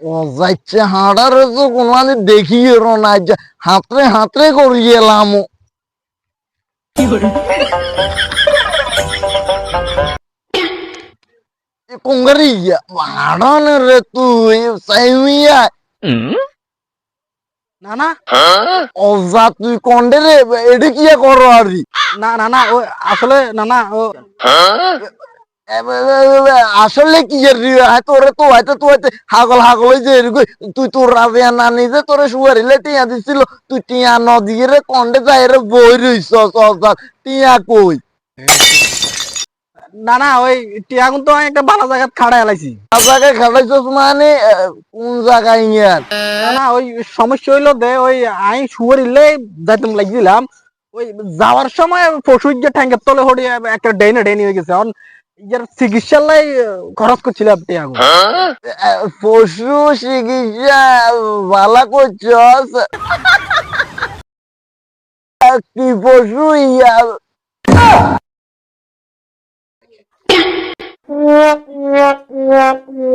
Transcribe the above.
ও যাচ্ছে হাঁটার তো কোনো আমি দেখিয়ে না হাতরে হাতরে করি গেলাম কোঙ্গারি হাঁটান রে তুই সাইমিয়া না না ও যা তুই কন্ডে রে এটা কি করো আরি না না না ও আসলে না না ও আসলে কি তোরে তো হয়তো তুই হয়তো হাগল হাগল হয়ে যে এরকম তুই তোর রাবিয়া না নিজে তোরে শুয়ারিলে টিয়া দিছিল তুই টিয়া ন দিয়ে রে কন্ডে যাই রে বই রইছ টিয়া কই না না ওই টিয়াগুন তো আমি একটা ভালো জায়গা খাড়া এলাইছি। জায়গায় খাটাইছস মানে কোন জায়গায় ইয়ার না না ওই সমস্যা হইলো দে ওই আমি শুয়ার ইলে যাইতাম লাগিলাম ওই যাওয়ার সময় পশুর যে ঠ্যাঙ্গের তলে হড়ি একটা ডেনি হয়ে গেছে এখন ইয়ার চিকিৎসার লাই খরচ করছিলাম টিয়াগুন। পশু চিকিৎসা ভালো করছস কি পশু ইয়া